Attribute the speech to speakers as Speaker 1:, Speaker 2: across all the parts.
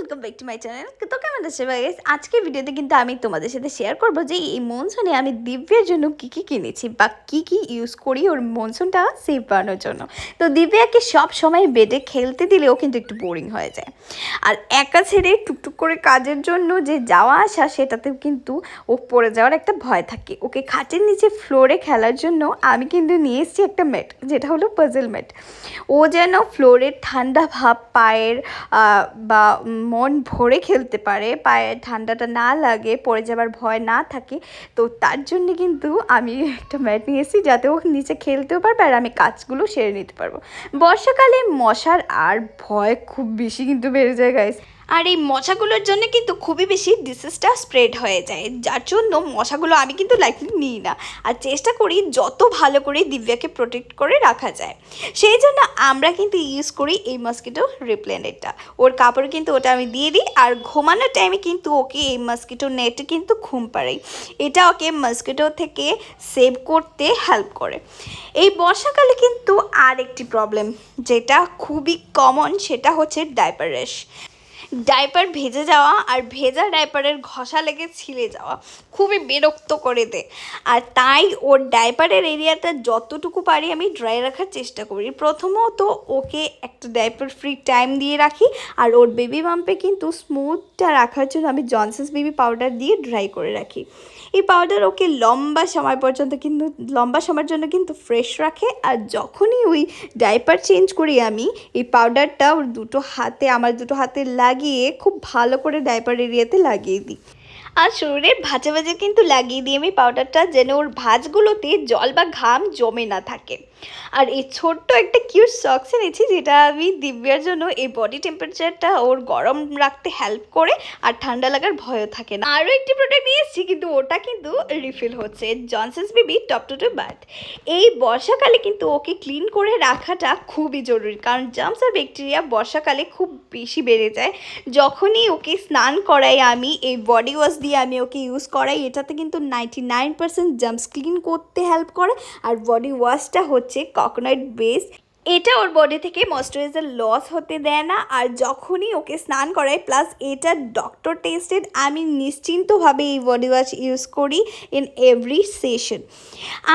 Speaker 1: Welcome back to my channel. তো কেমন আছে গাইস? আজকের ভিডিওতে কিন্তু আমি তোমাদের সাথে শেয়ার করব যে এই মনসুনে আমি দিব্যার জন্য কি কি কিনেছি বা কি কি ইউজ করি ওর মনসুনটা সেভ বানানোর জন্য। তো দিব্যাকে সব সময় বেডে খেলতে দিলেও কিন্তু একটু বোরিং হয়ে যায়, আর একা ছেড়ে টুকটুক করে কাজের জন্য যে যাওয়া আসা সেটাতেও কিন্তু ও পড়ে যাওয়ার একটা ভয় থাকে। ওকে খাটের নিচে ফ্লোরে খেলার জন্য আমি কিন্তু নিয়ে এসেছি একটা ম্যাট, যেটা হলো পাজল ম্যাট। ও যেন ফ্লোরের ঠান্ডা ভাব পায়ের বা মন ভরে খেলতে পারে, পায়ে ঠান্ডাটা না লাগে, পড়ে যাবার ভয় না থাকে। তো তার জন্য কিন্তু আমি একটা ম্যাট নিয়ে এসেছি, যাতে ও নিচে খেলতেও পারবে আর আমি কাজগুলো সেরে নিতে পারবো। বর্ষাকালে মশার আর ভয় খুব বেশি কিন্তু বেড়ে যায় গাইস, আর এই মশাগুলোর জন্য কিন্তু খুবই বেশি ডিজিজটা স্প্রেড হয়ে যায়, যার জন্য মশাগুলো আমি কিন্তু লাইটলি নিই না, আর চেষ্টা করি যত ভালো করে দিব্যাকে প্রোটেক্ট করে রাখা যায়। সেই জন্য আমরা কিন্তু ইউজ করি এই মসকিটো রিপ্লেনেটটা। ওর কাপড় কিন্তু ওটা আমি দিয়ে দিই, আর ঘুমানোর টাইমে কিন্তু ওকে এই মসকিটো নেটে কিন্তু ঘুম পাড়াই। এটা ওকে মসকিটো থেকে সেভ করতে হেল্প করে। এই বর্ষাকালে কিন্তু আর একটি প্রবলেম যেটা খুবই কমন, সেটা হচ্ছে ডাইপার র্যাশ। ডাইপার ভেজে যাওয়া আর ভেজা ডাইপারের ঘষা লেগে ছিলে যাওয়া খুবই বিরক্ত করে দেয়, আর তাই ওর ডাইপারের এরিয়াটা যতটুকু পারি আমি ড্রাই রাখার চেষ্টা করি। প্রথমত ওকে একটা ডাইপার ফ্রি টাইম দিয়ে রাখি, আর ওর বেবি বাম্পে কিন্তু স্মুথটা রাখার জন্য আমি জনসন্স বেবি পাউডার দিয়ে ড্রাই করে রাখি। এই পাউডার ওকে লম্বা সময়ের জন্য কিন্তু ফ্রেশ রাখে, আর যখনই ওই ডাইপার চেঞ্জ করি আমি এই পাউডারটা ওর আমার দুটো হাতে লাগিয়ে খুব ভালো করে ডাইপার এরিয়াতে লাগিয়ে দিই। আর শরীরের ভাঁজে ভাঁজে কিন্তু লাগিয়ে দিই আমি পাউডারটা, যেন ওর ভাঁজগুলোতে জল বা ঘাম জমে না থাকে। আর এই ছোট্ট একটা কিউট সক্স এনেছি, যেটা আমি দিব্যার জন্য এই বডি টেম্পারেচারটা ওর গরম রাখতে হেল্প করে, আর ঠান্ডা লাগার ভয়ও থাকে না। আরও একটি প্রোডাক্ট নিয়ে এসেছি, কিন্তু ওটা কিন্তু রিফিল হচ্ছে Johnson's baby top two bath. এই বর্ষাকালে কিন্তু ওকে ক্লিন করে রাখাটা খুবই জরুরি, কারণ জার্মস আর ব্যাকটেরিয়া বর্ষাকালে খুব বেশি বেড়ে যায়। যখনই ওকে স্নান করাই আমি এই বডি ওয়াশ দিয়ে আমি ওকে ইউজ করাই, এটাতে কিন্তু 99% জার্মস ক্লিন করতে হেল্প করে। আর বডি ওয়াশটা হচ্ছে কোকোনাট বেস, এটা ওর বডি থেকে ময়েশ্চারাইজার লস হতে দেয় না। আর যখনই ওকে স্নান করাই, প্লাস এটা ডক্টর টেস্টেড, আমি নিশ্চিন্তভাবে এই বডি ওয়াশ ইউজ করি ইন এভরি সেশন।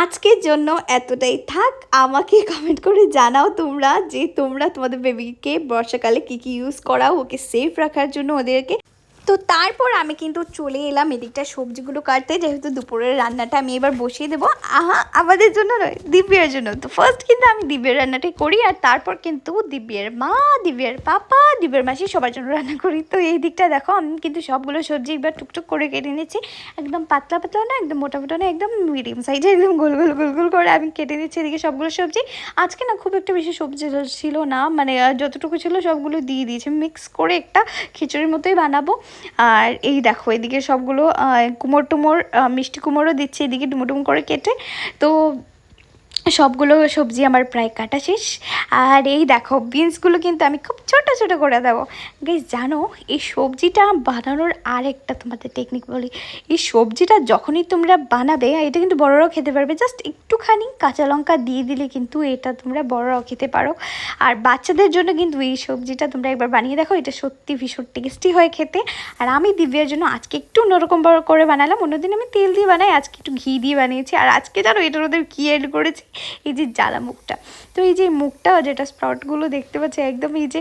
Speaker 1: আজকের জন্য এতটাই থাক। আমাকে কমেন্ট করে জানাও তোমরা যে তোমরা তোমাদের বেবিকে বর্ষাকালে কী কী ইউজ করাও ওকে সেফ রাখার জন্য ওদেরকে। তো তারপর আমি কিন্তু চলে এলাম এদিকটা সবজিগুলো কাটতে, যেহেতু দুপুরের রান্নাটা আমি এবার বসিয়ে দেবো। আমাদের জন্য নয়, দিব্যের জন্য। তো ফার্স্ট কিন্তু আমি দিব্যের রান্নাটাই করি, আর তারপর কিন্তু দিব্যের মা, দিব্যের পাপা, দিব্যের মাসি সবার জন্য রান্না করি। তো এই দিকটা দেখো, আমি কিন্তু সবগুলো সবজি একবার টুকটুক করে কেটে নিচ্ছি। একদম পাতলা পাতলা না, একদম মোটা মোটা না, একদম মিডিয়াম সাইজে একদম গোল গোল গোল গোল করে আমি কেটে নিচ্ছি এদিকে সবগুলো সবজি। আজকে না খুব একটা বেশি সবজি ছিল না, মানে যতটুকু ছিল সবগুলো দিয়ে দিয়েছি, মিক্স করে একটা খিচুড়ির মতোই বানাবো। আর এই দেখো এদিকে সবগুলো কুমড়ো মিষ্টি কুমড়ো দিচ্ছি এদিকে ডুমো করে কেটে। তো সবগুলো সবজি আমার প্রায় কাটা শেষ। আর এই দেখো বিনসগুলো কিন্তু আমি খুব ছোটো ছোটো করে দেবো। গাইস জানো, এই সবজিটা বানানোর আরেকটা তোমাদের টেকনিক বলি। এই সবজিটা যখনই তোমরা বানাবে, এটা কিন্তু বড়রাও খেতে পারবে, জাস্ট একটুখানি কাঁচা লঙ্কা দিয়ে দিলে কিন্তু এটা তোমরা বড়রাও খেতে পারো। আর বাচ্চাদের জন্য কিন্তু এই সবজিটা তোমরা একবার বানিয়ে দেখো, এটা সত্যি ভীষণ টেস্টি হয় খেতে। আর আমি দিব্যার জন্য আজকে একটু অন্যরকম করে বানালাম, অন্যদিন আমি তেল দিয়ে বানাই, আজকে একটু ঘি দিয়ে বানিয়েছি। আর আজকে জানো এটার ওদের কী এড করেছি, এই যে জ্বালা মুখটা। তো এই যে মুখটা, যেটা স্প্রাউটগুলো দেখতে পাচ্ছি একদম, এই যে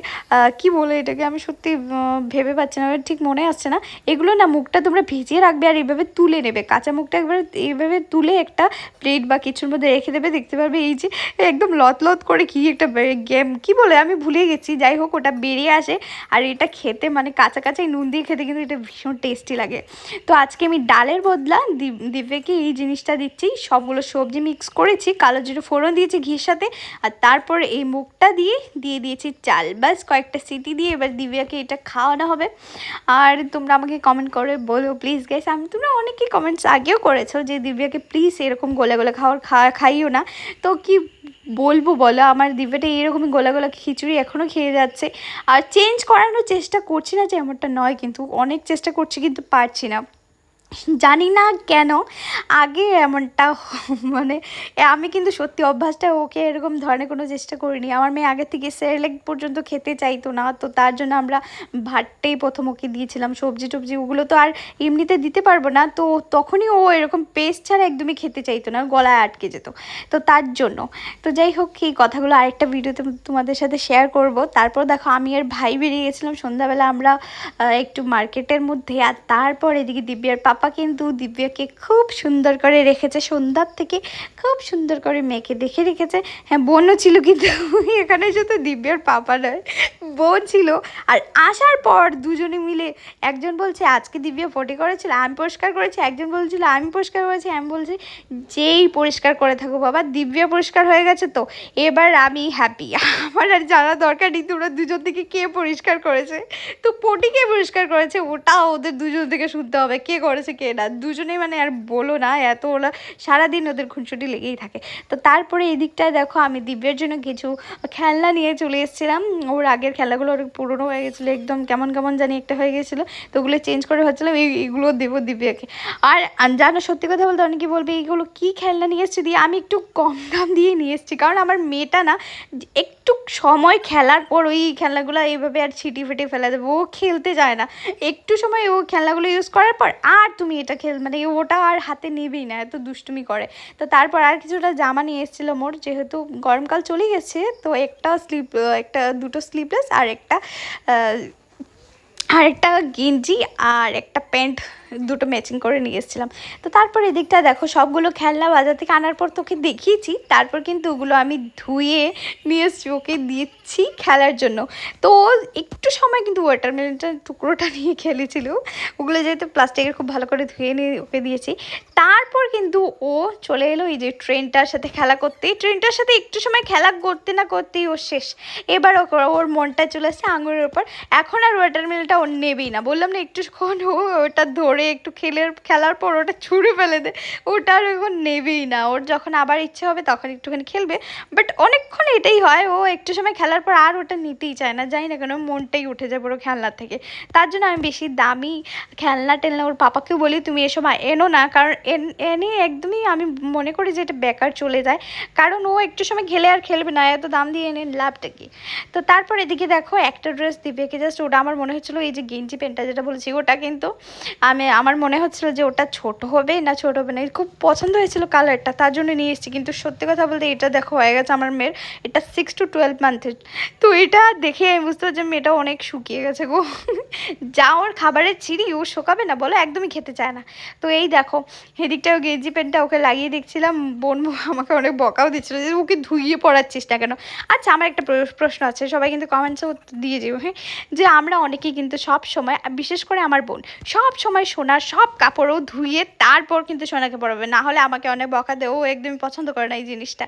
Speaker 1: কি বলে এটাকে, আমি সত্যি ভেবে পাচ্ছি না, ঠিক মনে আসছে না। এগুলো না মুখটা তোমরা ভিজিয়ে রাখবে, আর এইভাবে তুলে নেবে, কাঁচা মুখটা একবার এইভাবে তুলে একটা প্লেট বা কিছুর মধ্যে রেখে দেবে। দেখতে পারবে এই যে একদম লত লত করে কি একটা গেম কি বলে আমি ভুলে গেছি, যাই হোক ওটা বেরিয়ে আসে। আর এটা খেতে মানে কাঁচা কাঁচাই নুন দিয়ে খেতে কিন্তু এটা ভীষণ টেস্টি লাগে। তো আজকে আমি ডালের বদলা দিব্যাকে এই জিনিসটা দিচ্ছি। সবগুলো সবজি মিক্স করেছি, কালো জিরে ফোড়ন দিয়েছি ঘির সাথে, আর তারপর এই মুখটা দিয়ে দিয়েছি চাল। বাস কয়েকটা সিটি দিয়ে এবার দিব্যাকে এটা খাওয়ানো হবে। আর তোমরা আমাকে কমেন্ট করে বলো প্লিজ গাইস, তোমরা অনেকেই কমেন্টস আগেও করেছো যে দিব্যাকে প্লিজ এরকম গোলা গোলা খাইও না। তো কি বলবো বলো, আমার দিব্যাটা এরকমই গোলা গোলা খিচুড়ি এখনও খেয়ে যাচ্ছে। আর চেঞ্জ করানোর চেষ্টা করছি না যে এমনটা নয়, কিন্তু অনেক চেষ্টা করছি কিন্তু পারছি না। জানি না কেন আগে এমনটা মানে আমি কিন্তু সত্যি অভ্যাসটা ওকে এরকম ধরনের কোনো চেষ্টা করিনি। আমার মেয়ে আগে থেকে সেরেলাক পর্যন্ত খেতে চাইতো না, তো তার জন্য আমরা ভাতটাই প্রথম ওকে দিয়েছিলাম। সবজি টবজি ওগুলো তো আর এমনিতে দিতে পারবো না, তো তখনই ও এরকম পেস্ট ছাড়া একদমই খেতে চাইতো না, গলায় আটকে যেত। তো তার জন্য তো যাই হোক, এই কথাগুলো আরেকটা ভিডিওতে তোমাদের সাথে শেয়ার করব। তারপর দেখো আমি আর ভাই বেরিয়ে গেছিলাম সন্ধ্যাবেলা আমরা একটু মার্কেটের মধ্যে। আর তারপর এদিকে দিব্যার পাপা কিন্তু দিব্যাকে খুব সুন্দর করে রেখেছে, সন্ধ্যার থেকে খুব সুন্দর করে মেয়েকে দেখে রেখেছে। হ্যাঁ, বোনও ছিল, কিন্তু এখানে শুধু দিব্যার পাপা নয়, বোন ছিল। আর আসার পর দুজনে মিলে একজন বলছে আজকে দিব্যা পটি করেছিল, আমি পরিষ্কার করেছি, একজন বলছিল আমি পরিষ্কার করেছি, আমি বলছি যেই পরিষ্কার করে থাকো বাবা, দিব্যা পরিষ্কার হয়ে গেছে তো এবার আমি হ্যাপি, আমার আর জানা দরকার নেই তোমরা দুজন থেকে কে পরিষ্কার করেছে। তো পটি কে পরিষ্কার করেছে ওটা ওদের দুজন থেকে শুনতে হবে, কে করেছে কে না। দুজনেই মানে আর বলো না, এত ওরা সারাদিন ওদের খুনসুটি লেগেই থাকে। তো তারপরে এই দিকটায় দেখো আমি দিব্যের জন্য কিছু খেলনা নিয়ে চলে এসেছিলাম। ওর আগের খেলাগুলো অনেক পুরনো হয়ে গেছিলো, একদম কেমন কেমন জানি একটা হয়ে গেছিলো, তো ওগুলো চেঞ্জ করে হচ্ছিলাম এইগুলো দেবো দিব্যাকে। আর জানো সত্যি কথা বলতে অনেকে বলবে এইগুলো কী খেলনা নিয়ে এসছি, দিয়ে আমি একটু কম দাম দিয়ে নিয়ে এসেছি, কারণ আমার মেয়েটা না একটু সময় খেলার পর ওই খেলনাগুলো এইভাবে আর ছিটিয়ে ফেটে ফেলে দেবে, ও খেলতে যায় না। একটু সময় ও খেলনাগুলো ইউজ করার পর আর তুমি এটা মানে ওটা আর হাতে নেবেই না, এত দুষ্টুমি করে। তো তারপর আর কিছুটা জামা নিয়ে এসেছিলো মোর, যেহেতু গরমকাল চলে গেছে, তো একটা দুটো স্লিভলেস আর একটা গেঞ্জি আর একটা প্যান্ট দুটো ম্যাচিং করে নিয়ে এসেছিলাম। তো তারপর এদিকটা দেখো সবগুলো খেলনা বাজার থেকে আনার পর তোকে দেখিয়েছি, তারপর কিন্তু ওগুলো আমি ধুয়ে নিয়ে এসেছি ওকে দিচ্ছি খেলার জন্য। তো একটু সময় কিন্তু ওয়াটারমেলনটার টুকরোটা নিয়ে খেলেছিল, ওগুলো যেহেতু প্লাস্টিকের খুব ভালো করে ধুয়ে নিয়ে ওকে দিয়েছি। তারপর কিন্তু ও চলে এলো এই যে ট্রেনটার সাথে খেলা করতে, ট্রেনটার সাথে একটু সময় খেলা করতে না করতেই ও শেষ। এবার ওর মনটা চলে আসছে আঙুরের ওপর, এখন আর ওয়াটারমেলনটা ও নেবেই না। বললাম না একটুক্ষণ ও ওটা ধরে একটু খেলার পর ওটা ছুঁড়ে ফেলে দে, ওটা আর এখন নেবেই না। ওর যখন আবার ইচ্ছে হবে তখন একটুখানি খেলবে, বাট অনেকক্ষণ এটাই হয়, ও একটু সময় খেলার পর আর ওটা নিতেই চায় না, জানি না কেন মনটাই উঠে যায় পুরো খেলনার থেকে। তার জন্য আমি বেশি দামি খেলনা টেলনা ওর পাপাকেও বলি তুমি এসব এনো না, কারণ এনে একদমই আমি মনে করি যে এটা বেকার চলে যায়, কারণ ও একটু সময় খেলে আর খেলবে না, এত দাম দিয়ে এনে লাভটা কি। তো তারপর এদিকে দেখো একটা ড্রেস দিবে কি, জাস্ট ওটা আমার মনে হচ্ছিলো এই যে গেঞ্জি প্যান্টটা যেটা বলেছি ওটা, কিন্তু আমার মনে হচ্ছিলো যে ওটা ছোট হবে না ছোট হবে না, খুব পছন্দ হয়েছিল কালারটা, তার জন্য নিয়ে এসেছি। কিন্তু সত্যি কথা বলতে এটা দেখো হয়ে গেছে আমার মেয়ের, এটা 6 to 12 মান্থের। তো এটা দেখে আমি বুঝতে পারছি মেয়েটা অনেক শুকিয়ে গেছে গো, যা ওর খাবারের ছিঁড়ি ও শোকাবে না বলো, একদমই খেতে চায় না। তো এই দেখো এদিকটাও গেঞ্জি প্যান্টটা ওকে লাগিয়ে দেখছিলাম, বোন আমাকে অনেক বকাও দিচ্ছিলো যে ওকে ধুইয়ে পড়াচ্ছিস না কেন। আচ্ছা আমার একটা প্রশ্ন আছে, সবাই কিন্তু কমেন্টসও দিয়ে যেও, হ্যাঁ, যে আমরা অনেকেই কিন্তু সব সময়, বিশেষ করে আমার বোন সব সময় সোনার সব কাপড়ও ধুয়ে তারপর কিন্তু সোনাকে পরাবে, না হলে আমাকে অনেক বকা দেয়, ও একদমই পছন্দ করে না এই জিনিসটা।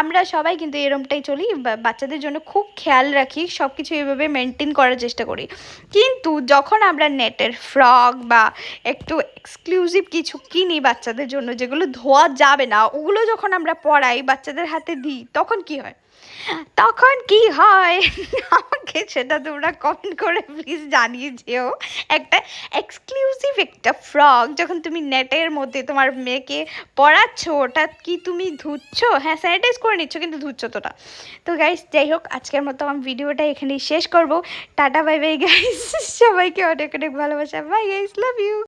Speaker 1: আমরা সবাই কিন্তু এরমটাই চলি, বাচ্চাদের জন্য খুব খেয়াল রাখি, সব কিছু এইভাবে মেনটেন করার চেষ্টা করি। কিন্তু যখন আমরা নেটের ফ্রক বা একটু এক্সক্লুসিভ কিছু কিনি বাচ্চাদের জন্য, যেগুলো ধোয়া যাবে না, ওগুলো যখন আমরা পরাই বাচ্চাদের হাতে দিই, তখন কি হয়? তখন কি হয় আমাকে সেটা তোমরা কমেন্ট করে প্লিজ জানিয়ে যেও। একটা এক্সক্লুসিভ একটা ফ্রক যখন তুমি নেটের মধ্যে তোমার মেয়েকে পরাচ্ছ, ওটা কি তুমি ধুচ্ছ? হ্যাঁ, স্যানিটাইজ করে নিচ্ছ কিন্তু ধুচ্ছ তো না। তো গাইস যাই হোক, আজকের মতো আমার ভিডিওটা এখানেই শেষ করব। টাটা বাই বাই গাইস, সবাইকে অনেক অনেক ভালোবাসা, বাই গাইস, লাভ ইউ।